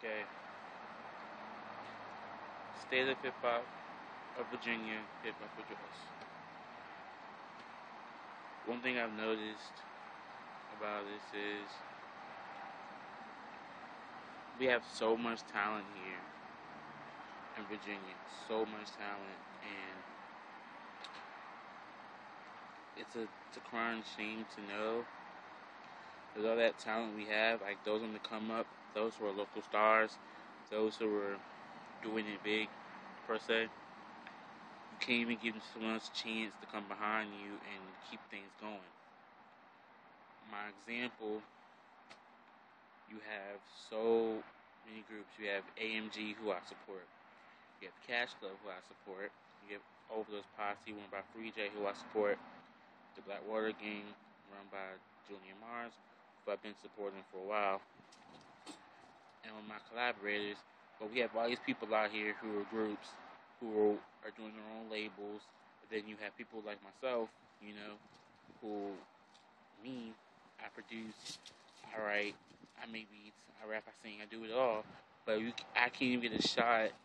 Okay. State of hip hop of Virginia, hip hop address. One thing I've noticed about this is we have so much talent here in Virginia. So much talent, and it's a crying shame to know with all that talent we have, like those on the come up, those who are local stars, those who are doing it big per se. You can't even give someone else a chance to come behind you and keep things going. My example, you have so many groups. You have AMG, who I support. You have Cash Club, who I support. You have Overdose Posse, run by Free J, who I support. The Blackwater Gang, run by Julian Mars, who I've been supporting for a while. And with my collaborators, but we have all these people out here who are groups, who are doing their own labels. And then you have people like myself, who, I produce, I write, I make beats, I rap, I sing, I do it all. But I can't even get a shot,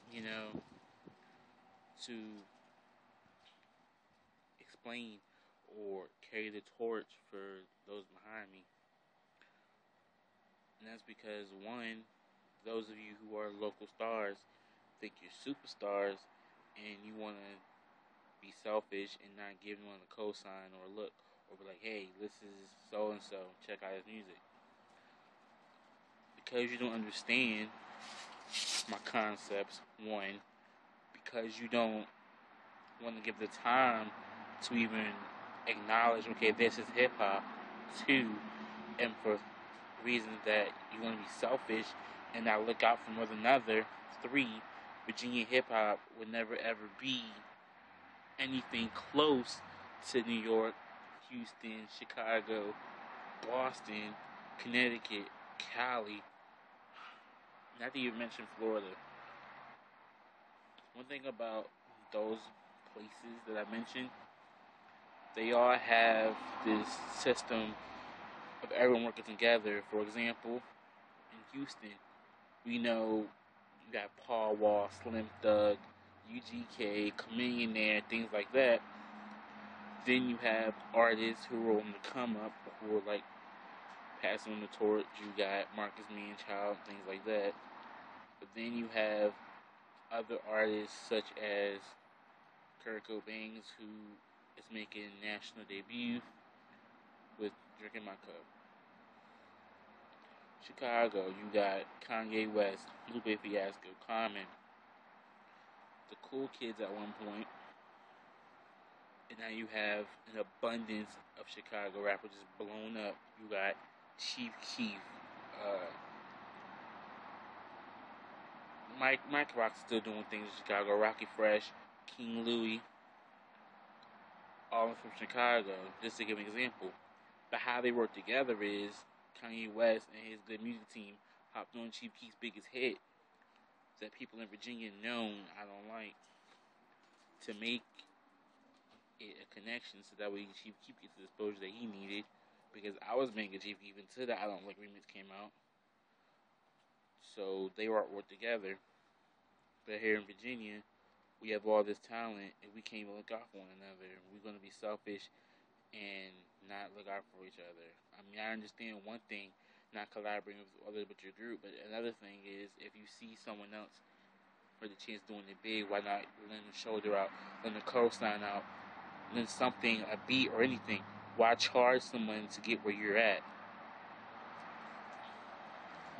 to explain or carry the torch for those behind me. And that's because, one, those of you who are local stars think you're superstars and you want to be selfish and not give anyone a cosign or a look or be like, hey, this is so-and-so, check out his music. Because you don't understand my concepts, one, because you don't want to give the time to even acknowledge, okay, this is hip-hop, two, and for reasons that you want to be selfish and not look out for one another, three, Virginia hip-hop would never ever be anything close to New York, Houston, Chicago, Boston, Connecticut, Cali, not to even mention Florida. One thing about those places that I mentioned, they all have this system of everyone working together. For example, in Houston, we know you got Paul Wall, Slim Thug, UGK, Chameleonaire, things like that. Then you have artists who are on the come up, who are like passing on the torch. You got Marcus Manchild, things like that. But then you have other artists such as Kurt Cobain, who is making a national debut with Drinking My Cup. Chicago, you got Kanye West, Lupe Fiasco, Common, the Cool Kids at one point, and now you have an abundance of Chicago rappers just blown up. You got Chief Keef, Mike Rock's still doing things in Chicago, Rocky Fresh, King Louie, all from Chicago, just to give an example. But how they work together is Kanye West and his Good Music team hopped on Chief Keef's biggest hit that people in Virginia know I don't like, to make it a connection so that way Chief Keef gets the exposure that he needed, because I was making Chief Keef until the I Don't Like remix came out. So they work together. But here in Virginia, we have all this talent and we can't even look out for one another. We're going to be selfish and not look out for each other. I mean, I understand one thing, not collaborating with others but your group, but another thing is if you see someone else for the chance doing it big, why not lend the shoulder out, lend the co-sign out, lend something, a beat or anything? Why charge someone to get where you're at?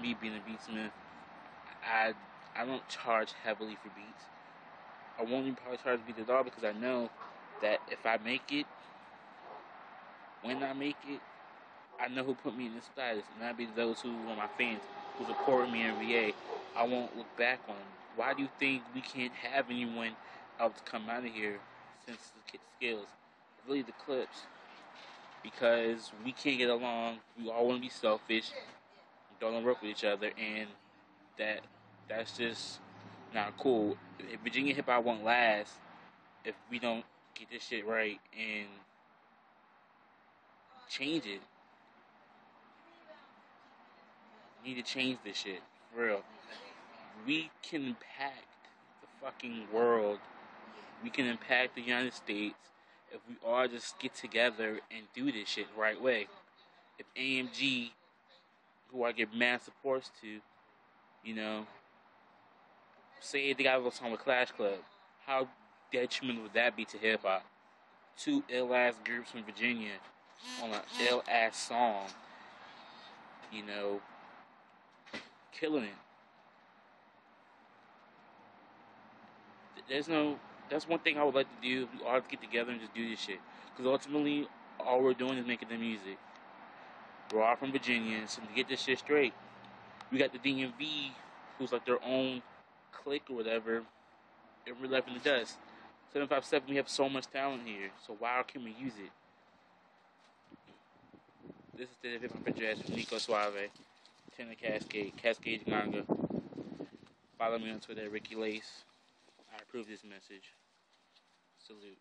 Me being a beatsmith, I don't charge heavily for beats. I won't even probably charge beats at all because I know that if I make it, when I make it, I know who put me in this status, and that'd be those who are my fans, who support me in VA. I won't look back on them. Why do you think we can't have anyone else come out of here since the skills? Really the clips. Because we can't get along, we all want to be selfish, don't work with each other, and that's just not cool. Virginia hip hop won't last if we don't get this shit right and change it. We need to change this shit, for real. we can impact the fucking world. We can impact the United States if we all just get together and do this shit the right way. If AMG, who I give mad supports to, you know, say they got a little song with Clash Club, how detrimental would that be to hip hop? Two ill ass groups from Virginia on an ill ass song, you know, killing it. That's one thing I would like to do. We all get together and just do this shit. Because ultimately, all we're doing is making the music. We're all from Virginia, so to get this shit straight, we got the DMV, who's like their own clique or whatever, and we're left in the dust. 757, we have so much talent here, so why can't we use it? This is the Hip Hop Address from Nico Suave, Tenor Cascade Ganga. Follow me on Twitter at Ricky Lace. I approve this message. Salute.